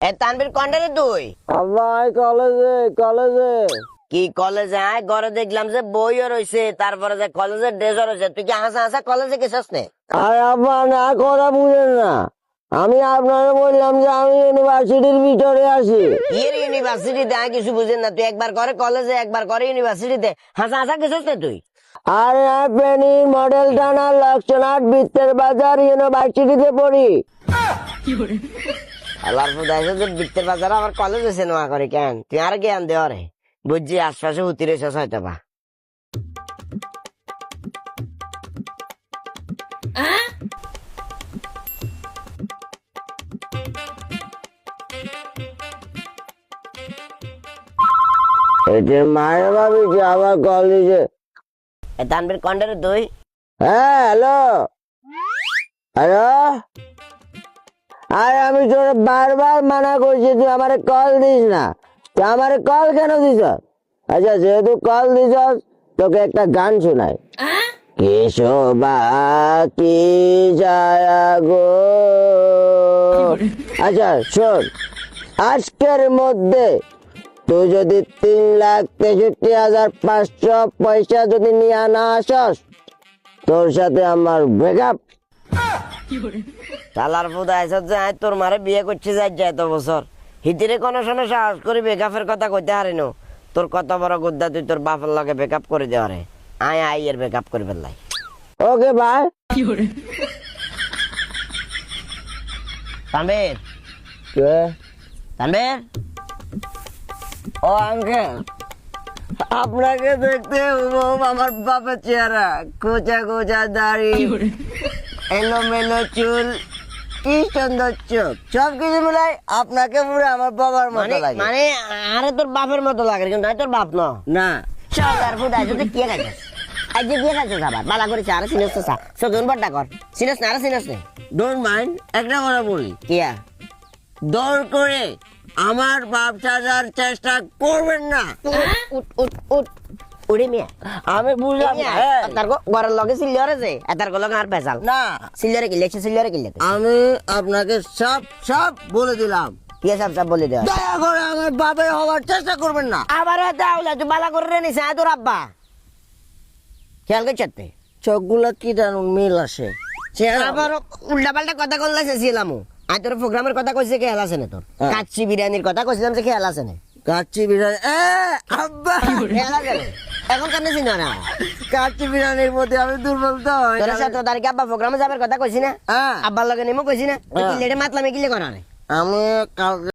এ তানবীর কন্ডারে তুই আবার কলেজে কি কলেজে আয় ঘরে দেখলাম যে বইও রয়েছে, তারপরে যে কলেজের ড্রেসও রয়েছে। তুই কি হাসা হাসা কলেজে গেছিস নে? আর আব্বা না কথা বুঝেন না। আমি আপনাকে বললাম যে আমি ইউনিভার্সিটির ভিতরে আছি। ইয়ের ইউনিভার্সিটিতে আমি কিছু বুঝেন না। তুই একবার করে কলেজে, একবার করে ইউনিভার্সিটিতে, হাসা হাসা গেছিস না তুই? আর প্লেনি মডেল থানা লক্ষ্যনাথ বৃত্তের বাজার ইউনিভার্সিটিতে পড়ি। আল্লাহর ফুদাইছে যে বৃত্তের বাজারে আবার কলেজে সিনেমা করে কেন? তুই আর জ্ঞান দেওয়া রে, বুঝছি আশপাশে হুতি রয়েছিস হয়তো বা। এটার মায়ের ভাবি যে আবার কল দিছে। এ তানবীর কন্ডারে তুই হ্যাঁ হ্যালো হ্যালো, আরে আমি তোর বারবার মানা করছি তুই আমারে কল দিস না। তুই আমারে কল কেন দিস? আচ্ছা যেহেতু কল দিস তোকে একটা গান শোনাই। কেশবা কি যায় গো। আচ্ছা শোন, আজকের মধ্যে তুই যদি 3,63,500 পয়সা যদি নিয়ে না আসস, তোর সাথে আমার ব্রেকআপ। শালার ফুদাইছে যে আয় তোর মারে বিয়ে করছে যাই যায় এত বছর, হিতিরে কোনো সময় সাহস করি বেকাফের কথা কইতে হারিনো। তোর কত বড় গুদ্দা, তুই তোর বাপের লগে বেকআপ করে দেওয়া রে। আয় আই এর বেকআপ করে ফেললাই। ওকে ভাই। তানবীর তানবীর, ও আঙ্কেল, আপনাকে দেখতে হুবহু আমার বাপের চেহারা। কোচা কোচা দাড়ি, এলোমেলো চুল, কি সুন্দর চোখ, সব কিছু মিলাই আপনাকে পুরো আমার বাবার মতো লাগে। মানে আরে তোর বাপের মতো লাগে, কিন্তু আমি তোর বাপ না শালার ফুদাইছে তুই কে খাইছিস? আজ যে বিয়ে খাইছিস আবার বালা করেছে। আরে সিনস তো সগুন বড়টা কর, সিনস না আরে সিনস নে। ডোন্ট মাইন্ড, একটা কথা বলি, কিয়া দৌড় করে আমার বাপ চাচার চেষ্টা করবেন না। উঠ উঠ উঠ উড়ে মিয়া আমি বুঝলাম না। তার ঘরের লগে সিলিয়ারে যে তার লগে আর বেজাল না, সিলিয়ারে কিলে সিলিয়ারে কিলে আমি আপনাকে সব সব বলে দিলাম। কি সব সব বলে দেওয়া। দয়া করে আমার বাপের হওয়ার চেষ্টা করবেন না। আবার তাহলে তুই বালা করে রে নিছে তোর আব্বা খেয়াল করছে। চোখগুলো কি জানুন মিল আসে। আবার উল্টা পাল্টা কথা কল ছিলাম। আর তোর প্রোগ্রামের কথা কইছে খেয়াল আছে না? তোর কাচ্চি বিরিয়ানির কথা কইছিলাম যে খেয়াল আছে না? কাচ্চি বিরিয়ানি, আব্বা খেয়াল আছে না? এখন কেন চিনো না? কাচ্চি বিরিয়ানির প্রতি আমি দুর্বল তো। তোর 17 তারিখে আব্বা প্রোগ্রামে যাবার কথা কইছি না? হ্যাঁ। আব্বার লগে নেমো কইছি না? তুই লেটে মাতলামে কিলে করা রে? আমি কালকে